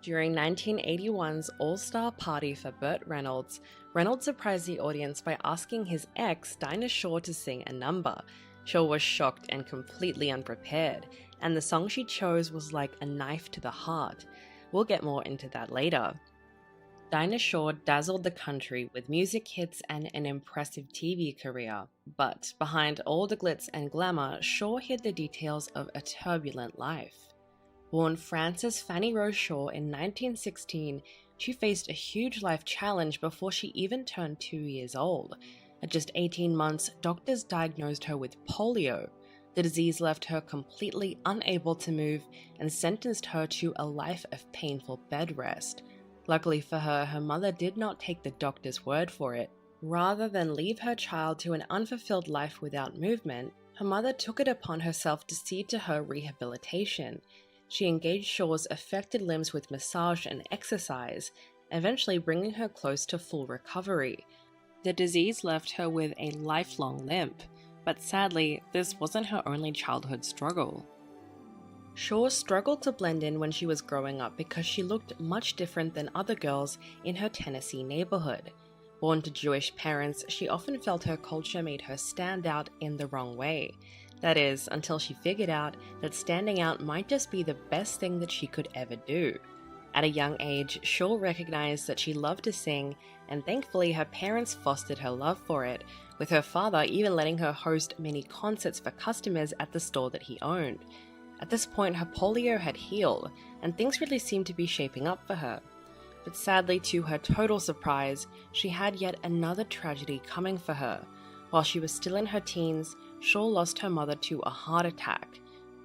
During 1981's All-Star Party for Burt Reynolds, Reynolds surprised the audience by asking his ex, Dinah Shore, to sing a number. Shore was shocked and completely unprepared, and the song she chose was like a knife to the heart. We'll get more into that later. Dinah Shore dazzled the country with music hits and an impressive TV career, but behind all the glitz and glamour, Shore hid the details of a turbulent life. Born Frances Fanny Rose Shore in 1916, she faced a huge life challenge before she even turned 2 years old. At just 18 months, doctors diagnosed her with polio. The disease left her completely unable to move and sentenced her to a life of painful bed rest. Luckily for her, her mother did not take the doctor's word for it. Rather than leave her child to an unfulfilled life without movement, her mother took it upon herself to see to her rehabilitation. She engaged Shore's affected limbs with massage and exercise, eventually bringing her close to full recovery. The disease left her with a lifelong limp, but sadly, this wasn't her only childhood struggle. Shore struggled to blend in when she was growing up because she looked much different than other girls in her Tennessee neighborhood. Born to Jewish parents, she often felt her culture made her stand out in the wrong way. That is, until she figured out that standing out might just be the best thing that she could ever do. At a young age, Shore recognized that she loved to sing, and thankfully her parents fostered her love for it, with her father even letting her host mini concerts for customers at the store that he owned. At this point, her polio had healed, and things really seemed to be shaping up for her. But sadly, to her total surprise, she had yet another tragedy coming for her. While she was still in her teens, Shore lost her mother to a heart attack.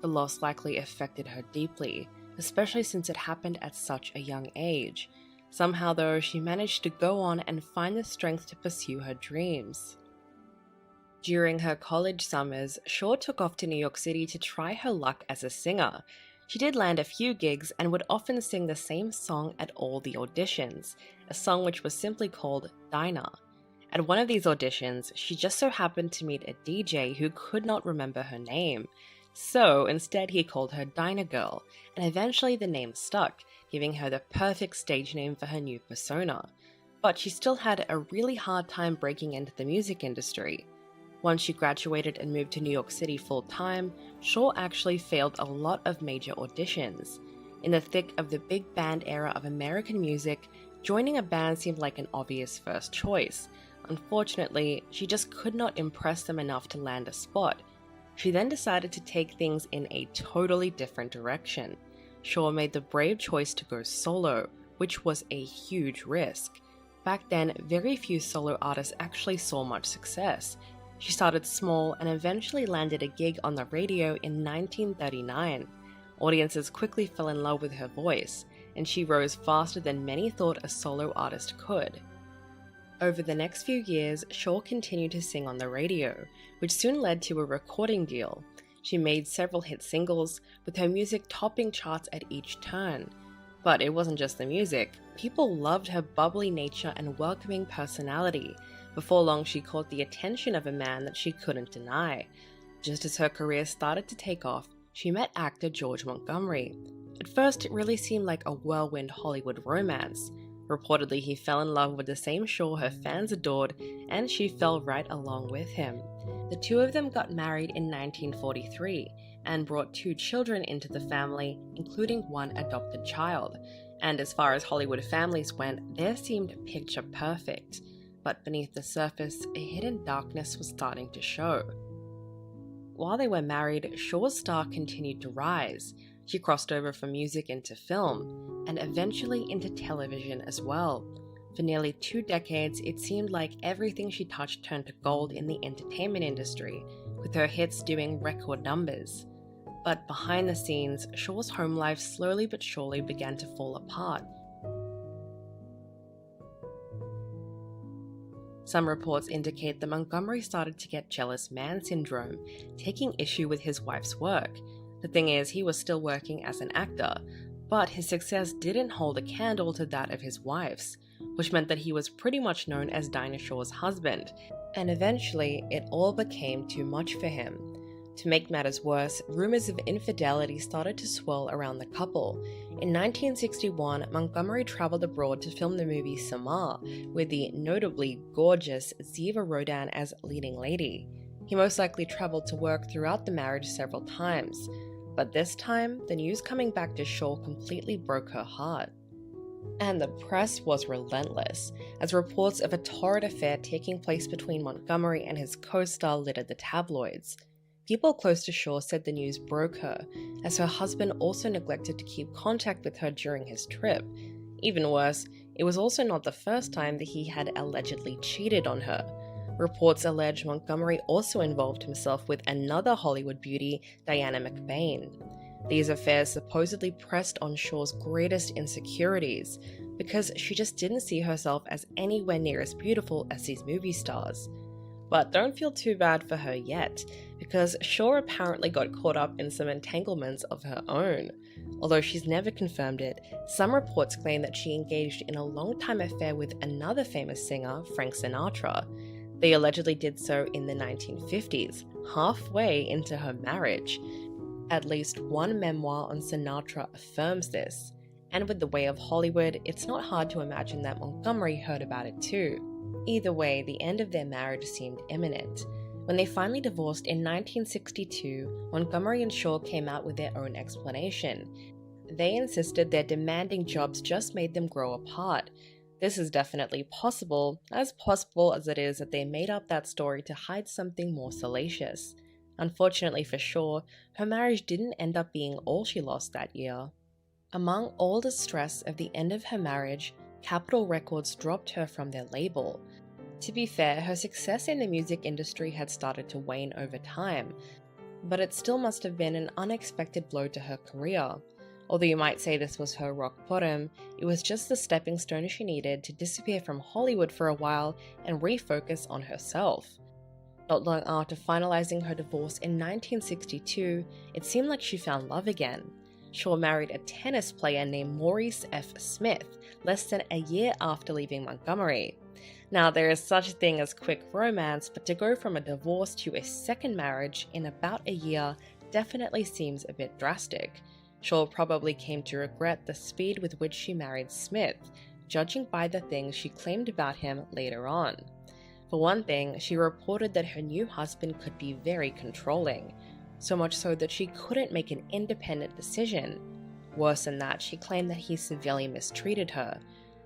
The loss likely affected her deeply, especially since it happened at such a young age. Somehow though, she managed to go on and find the strength to pursue her dreams. During her college summers, Shore took off to New York City to try her luck as a singer. She did land a few gigs and would often sing the same song at all the auditions, a song which was simply called Dinah. At one of these auditions, she just so happened to meet a DJ who could not remember her name. So instead he called her Dinah Girl, and eventually the name stuck, giving her the perfect stage name for her new persona. But she still had a really hard time breaking into the music industry. Once she graduated and moved to New York City full-time, Shore actually failed a lot of major auditions. In the thick of the big band era of American music, joining a band seemed like an obvious first choice. Unfortunately, she just could not impress them enough to land a spot. She then decided to take things in a totally different direction. Shore made the brave choice to go solo, which was a huge risk. Back then, very few solo artists actually saw much success. She started small and eventually landed a gig on the radio in 1939. Audiences quickly fell in love with her voice, and she rose faster than many thought a solo artist could. Over the next few years, Shore continued to sing on the radio, which soon led to a recording deal. She made several hit singles, with her music topping charts at each turn. But it wasn't just the music. People loved her bubbly nature and welcoming personality. Before long, she caught the attention of a man that she couldn't deny. Just as her career started to take off, she met actor George Montgomery. At first, it really seemed like a whirlwind Hollywood romance. Reportedly, he fell in love with the same Shore her fans adored, and she fell right along with him. The two of them got married in 1943 and brought 2 children into the family, including 1 adopted child. And as far as Hollywood families went, theirs seemed picture perfect. But beneath the surface, a hidden darkness was starting to show. While they were married, Shore's star continued to rise. She crossed over from music into film, and eventually into television as well. For nearly 2 decades, it seemed like everything she touched turned to gold in the entertainment industry, with her hits doing record numbers. But behind the scenes, Shore's home life slowly but surely began to fall apart. Some reports indicate that Montgomery started to get jealous man syndrome, taking issue with his wife's work. The thing is, he was still working as an actor, but his success didn't hold a candle to that of his wife's, which meant that he was pretty much known as Dinah Shore's husband, and eventually it all became too much for him. To make matters worse, rumors of infidelity started to swirl around the couple. In 1961, Montgomery traveled abroad to film the movie Samar, with the notably gorgeous Ziva Rodan as leading lady. He most likely traveled to work throughout the marriage several times, but this time, the news coming back to Shore completely broke her heart. And the press was relentless, as reports of a torrid affair taking place between Montgomery and his co-star littered the tabloids. People close to Shore said the news broke her, as her husband also neglected to keep contact with her during his trip. Even worse, it was also not the first time that he had allegedly cheated on her. Reports allege Montgomery also involved himself with another Hollywood beauty, Diana McBain. These affairs supposedly pressed on Shore's greatest insecurities, because she just didn't see herself as anywhere near as beautiful as these movie stars. But don't feel too bad for her yet, because Shore apparently got caught up in some entanglements of her own. Although she's never confirmed it, some reports claim that she engaged in a long-time affair with another famous singer, Frank Sinatra. They allegedly did so in the 1950s, halfway into her marriage. At least one memoir on Sinatra affirms this, and with the way of Hollywood, it's not hard to imagine that Montgomery heard about it too. Either way, the end of their marriage seemed imminent. When they finally divorced in 1962, Montgomery and Shore came out with their own explanation. They insisted their demanding jobs just made them grow apart. This is definitely possible as it is that they made up that story to hide something more salacious. Unfortunately for Shore, her marriage didn't end up being all she lost that year. Among all the stress of the end of her marriage, Capitol Records dropped her from their label. To be fair, her success in the music industry had started to wane over time, but it still must have been an unexpected blow to her career. Although you might say this was her rock bottom, it was just the stepping stone she needed to disappear from Hollywood for a while and refocus on herself. Not long after finalizing her divorce in 1962, it seemed like she found love again. Shore married a tennis player named Maurice F. Smith less than a year after leaving Montgomery. Now, there is such a thing as quick romance, but to go from a divorce to a second marriage in about a year definitely seems a bit drastic. Shore probably came to regret the speed with which she married Smith, judging by the things she claimed about him later on. For one thing, she reported that her new husband could be very controlling, so much so that she couldn't make an independent decision. Worse than that, she claimed that he severely mistreated her.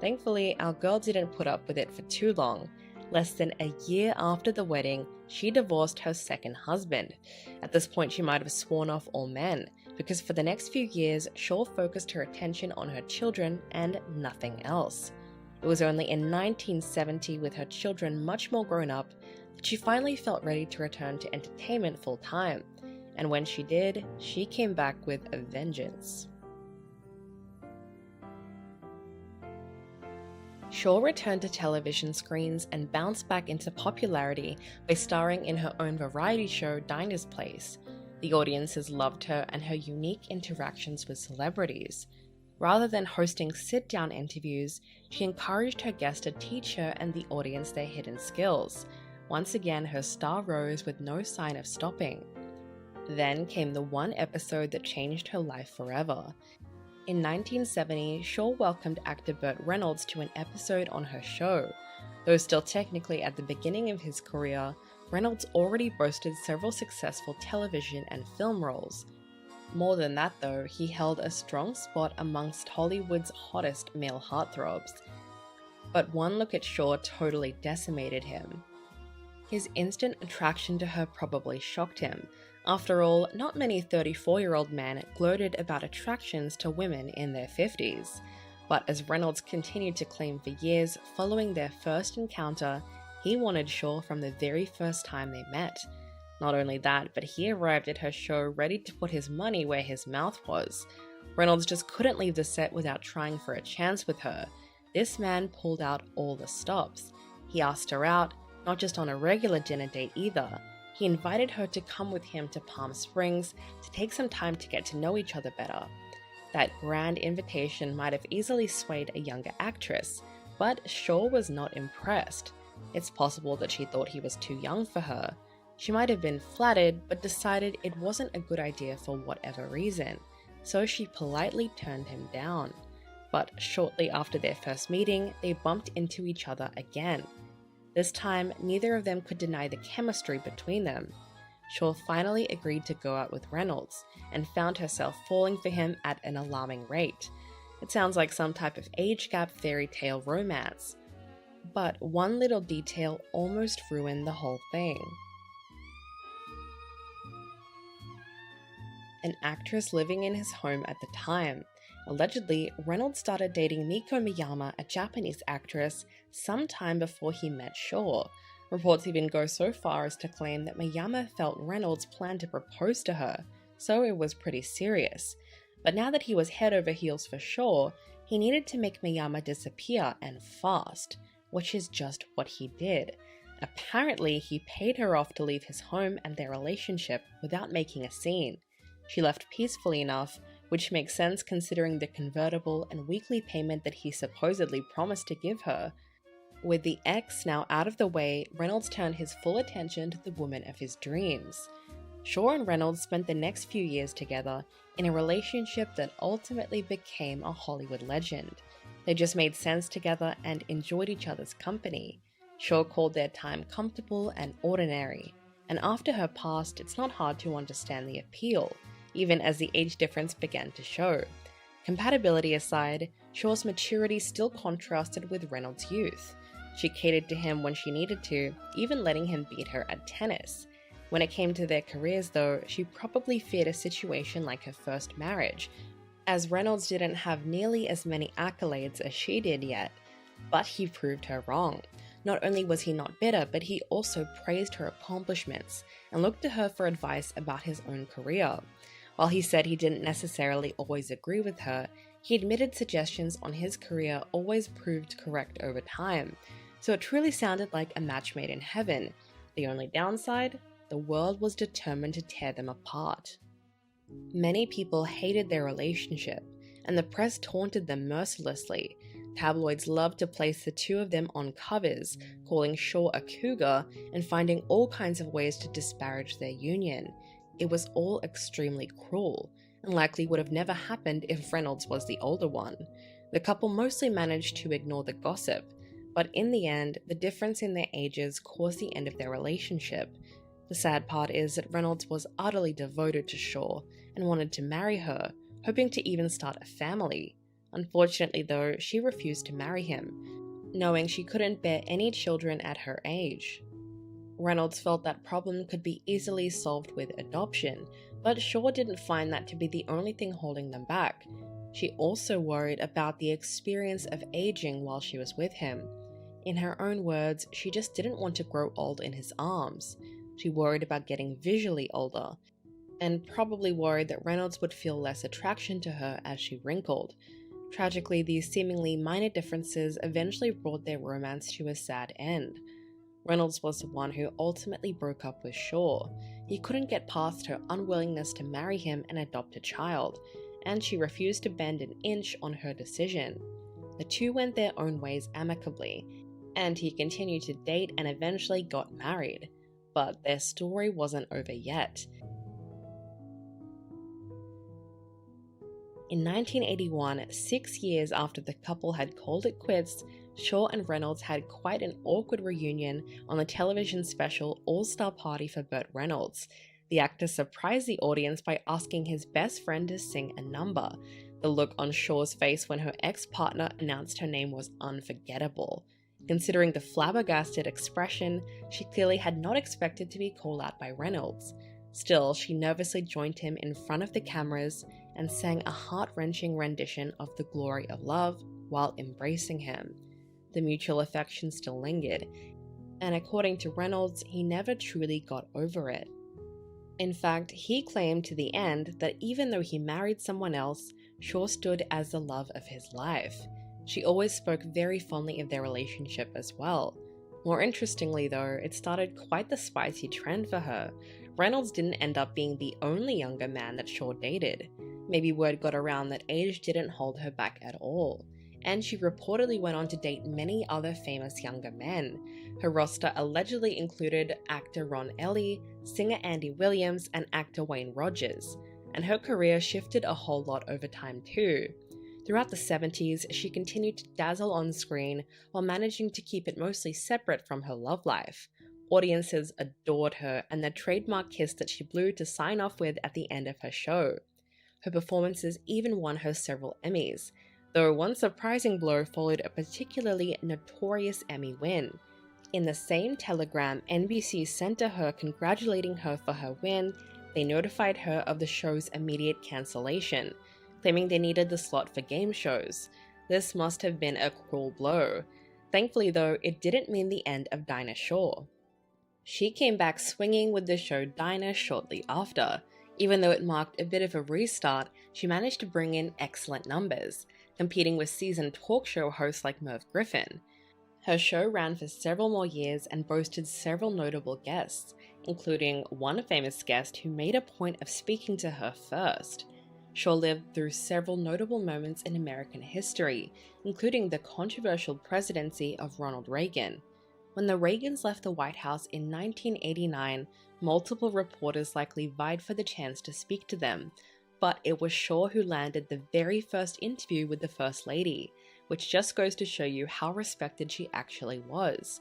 Thankfully, our girl didn't put up with it for too long. Less than a year after the wedding, she divorced her second husband. At this point, she might have sworn off all men, because for the next few years, Shore focused her attention on her children and nothing else. It was only in 1970, with her children much more grown up, that she finally felt ready to return to entertainment full time. And when she did, she came back with a vengeance. Shore returned to television screens and bounced back into popularity by starring in her own variety show, Dinah's Place. The audiences loved her and her unique interactions with celebrities. Rather than hosting sit-down interviews, she encouraged her guests to teach her and the audience their hidden skills. Once again, her star rose with no sign of stopping. Then came the one episode that changed her life forever. In 1970, Shore welcomed actor Burt Reynolds to an episode on her show. Though still technically at the beginning of his career, Reynolds already boasted several successful television and film roles. More than that though, he held a strong spot amongst Hollywood's hottest male heartthrobs. But one look at Shore totally decimated him. His instant attraction to her probably shocked him. After all, not many 34-year-old men gloated about attractions to women in their 50s. But as Reynolds continued to claim for years following their first encounter, he wanted Shore from the very first time they met. Not only that, but he arrived at her show ready to put his money where his mouth was. Reynolds just couldn't leave the set without trying for a chance with her. This man pulled out all the stops. He asked her out, not just on a regular dinner date either. He invited her to come with him to Palm Springs to take some time to get to know each other better. That grand invitation might have easily swayed a younger actress, but Shore was not impressed. It's possible that she thought he was too young for her. She might have been flattered, but decided it wasn't a good idea for whatever reason, so she politely turned him down. But shortly after their first meeting, they bumped into each other again. This time, neither of them could deny the chemistry between them. Shore finally agreed to go out with Reynolds, and found herself falling for him at an alarming rate. It sounds like some type of age gap fairy tale romance. But one little detail almost ruined the whole thing. An actress living in his home at the time. Allegedly, Reynolds started dating Miko Miyama, a Japanese actress, sometime before he met Shore. Reports even go so far as to claim that Miyama felt Reynolds planned to propose to her, so it was pretty serious. But now that he was head over heels for Shore, he needed to make Miyama disappear, and fast, which is just what he did. Apparently, he paid her off to leave his home and their relationship without making a scene. She left peacefully enough, which makes sense considering the convertible and weekly payment that he supposedly promised to give her. With the ex now out of the way, Reynolds turned his full attention to the woman of his dreams. Shore and Reynolds spent the next few years together in a relationship that ultimately became a Hollywood legend. They just made sense together and enjoyed each other's company. Shore called their time comfortable and ordinary, and after her past, it's not hard to understand the appeal, even as the age difference began to show. Compatibility aside, Shore's maturity still contrasted with Reynolds' youth. She catered to him when she needed to, even letting him beat her at tennis. When it came to their careers though, she probably feared a situation like her first marriage, as Reynolds didn't have nearly as many accolades as she did yet. But he proved her wrong. Not only was he not bitter, but he also praised her accomplishments and looked to her for advice about his own career. While he said he didn't necessarily always agree with her, he admitted suggestions on his career always proved correct over time. So it truly sounded like a match made in heaven. The only downside? The world was determined to tear them apart. Many people hated their relationship, and the press taunted them mercilessly. Tabloids loved to place the two of them on covers, calling Shore a cougar and finding all kinds of ways to disparage their union. It was all extremely cruel, and likely would have never happened if Reynolds was the older one. The couple mostly managed to ignore the gossip, but in the end, the difference in their ages caused the end of their relationship. The sad part is that Reynolds was utterly devoted to Shore and wanted to marry her, hoping to even start a family. Unfortunately though, she refused to marry him, knowing she couldn't bear any children at her age. Reynolds felt that problem could be easily solved with adoption, but Shore didn't find that to be the only thing holding them back. She also worried about the experience of aging while she was with him. In her own words, she just didn't want to grow old in his arms. She worried about getting visually older, and probably worried that Reynolds would feel less attraction to her as she wrinkled. Tragically, these seemingly minor differences eventually brought their romance to a sad end. Reynolds was the one who ultimately broke up with Shore. He couldn't get past her unwillingness to marry him and adopt a child, and she refused to bend an inch on her decision. The two went their own ways amicably, and he continued to date and eventually got married. But their story wasn't over yet. In 1981, 6 years after the couple had called it quits, Shore and Reynolds had quite an awkward reunion on the television special All-Star Party for Burt Reynolds. The actor surprised the audience by asking his best friend to sing a number. The look on Shore's face when her ex-partner announced her name was unforgettable. Considering the flabbergasted expression, she clearly had not expected to be called out by Reynolds. Still, she nervously joined him in front of the cameras and sang a heart-wrenching rendition of The Glory of Love while embracing him. The mutual affection still lingered, and according to Reynolds, he never truly got over it. In fact, he claimed to the end that even though he married someone else, Shore stood as the love of his life. She always spoke very fondly of their relationship as well. More interestingly though, it started quite the spicy trend for her. Reynolds didn't end up being the only younger man that Shore dated. Maybe word got around that age didn't hold her back at all. and she reportedly went on to date many other famous younger men. Her roster allegedly included actor Ron Ellie, singer Andy Williams, and actor Wayne Rogers, and her career shifted a whole lot over time too. Throughout the 70s, she continued to dazzle on screen while managing to keep it mostly separate from her love life. Audiences adored her and the trademark kiss that she blew to sign off with at the end of her show. Her performances even won her several Emmys, though one surprising blow followed a particularly notorious Emmy win. In the same telegram NBC sent to her congratulating her for her win, they notified her of the show's immediate cancellation, claiming they needed the slot for game shows. This must have been a cruel blow. Thankfully though, it didn't mean the end of Dinah Shore. She came back swinging with the show Dinah shortly after. Even though it marked a bit of a restart, she managed to bring in excellent numbers, competing with seasoned talk show hosts like Merv Griffin. Her show ran for several more years and boasted several notable guests, including one famous guest who made a point of speaking to her first. Shore lived through several notable moments in American history, including the controversial presidency of Ronald Reagan. When the Reagans left the White House in 1989, multiple reporters likely vied for the chance to speak to them, but it was Shore who landed the very first interview with the First Lady, which just goes to show you how respected she actually was.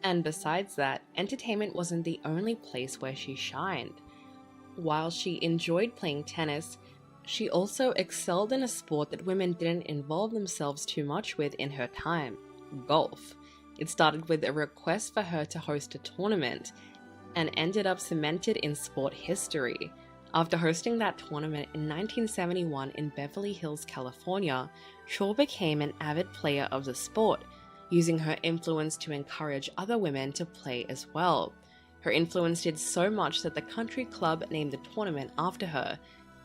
And besides that, entertainment wasn't the only place where she shined. While she enjoyed playing tennis, she also excelled in a sport that women didn't involve themselves too much with in her time: golf. It started with a request for her to host a tournament, and ended up cemented in sport history. After hosting that tournament in 1971 in Beverly Hills, California, Shore became an avid player of the sport, using her influence to encourage other women to play as well. Her influence did so much that the country club named the tournament after her.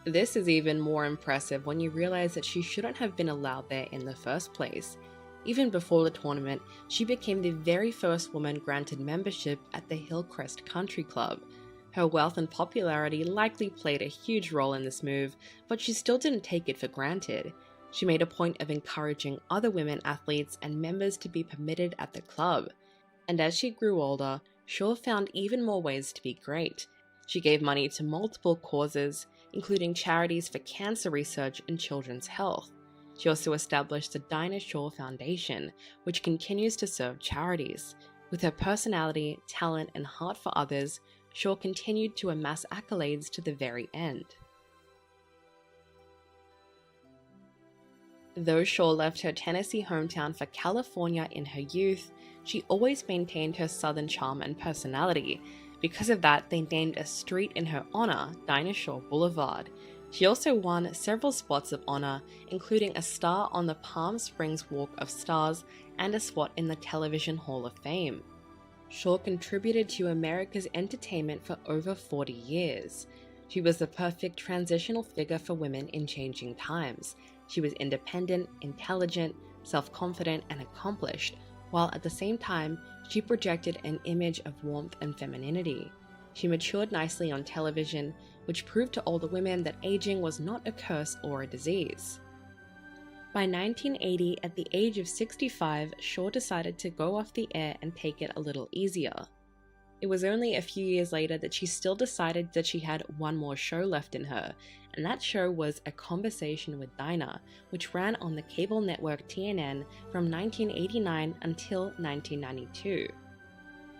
This is even more impressive when you realize that she shouldn't have been allowed there in the first place. Even before the tournament, she became the very first woman granted membership at the Hillcrest Country Club. Her wealth and popularity likely played a huge role in this move, but she still didn't take it for granted. She made a point of encouraging other women athletes and members to be permitted at the club. And as she grew older, Shore found even more ways to be great. She gave money to multiple causes, including charities for cancer research and children's health. She also established the Dinah Shore Foundation, which continues to serve charities. With her personality, talent, and heart for others, Shore continued to amass accolades to the very end. Though Shore left her Tennessee hometown for California in her youth, she always maintained her southern charm and personality. Because of that, they named a street in her honor Dinah Shore Boulevard. She also won several spots of honor, including a star on the Palm Springs Walk of Stars and a spot in the Television Hall of Fame. Shore contributed to America's entertainment for over 40 years. She was the perfect transitional figure for women in changing times. She was independent, intelligent, self-confident, and accomplished, while at the same time, she projected an image of warmth and femininity. She matured nicely on television, which proved to older women that aging was not a curse or a disease. By 1980, at the age of 65, Shore decided to go off the air and take it a little easier. It was only a few years later that she still decided that she had one more show left in her, and that show was A Conversation with Dinah, which ran on the cable network TNN from 1989 until 1992.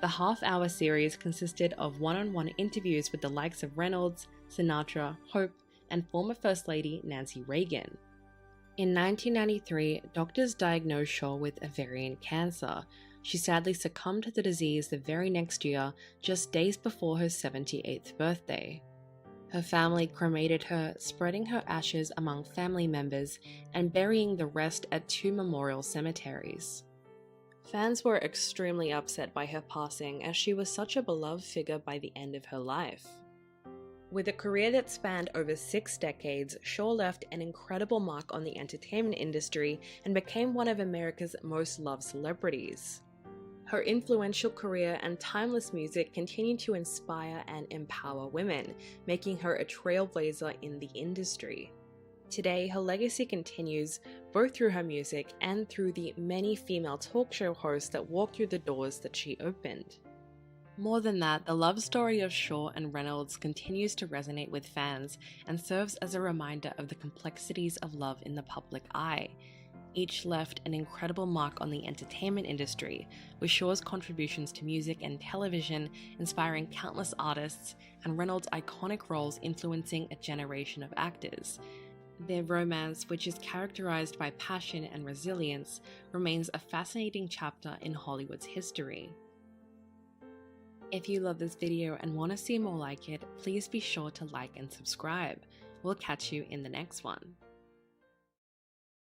The half-hour series consisted of one-on-one interviews with the likes of Reynolds, Sinatra, Hope, and former First Lady Nancy Reagan. In 1993, doctors diagnosed Shore with ovarian cancer. She sadly succumbed to the disease the very next year, just days before her 78th birthday. Her family cremated her, spreading her ashes among family members and burying the rest at 2 memorial cemeteries. Fans were extremely upset by her passing, as she was such a beloved figure by the end of her life. With a career that spanned over 6 decades, Shore left an incredible mark on the entertainment industry and became one of America's most loved celebrities. Her influential career and timeless music continue to inspire and empower women, making her a trailblazer in the industry. Today, her legacy continues both through her music and through the many female talk show hosts that walked through the doors that she opened. More than that, the love story of Shore and Reynolds continues to resonate with fans and serves as a reminder of the complexities of love in the public eye. Each left an incredible mark on the entertainment industry, with Shore's contributions to music and television inspiring countless artists, and Reynolds' iconic roles influencing a generation of actors. Their romance, which is characterized by passion and resilience, remains a fascinating chapter in Hollywood's history. If you love this video and want to see more like it, please be sure to like and subscribe. We'll catch you in the next one.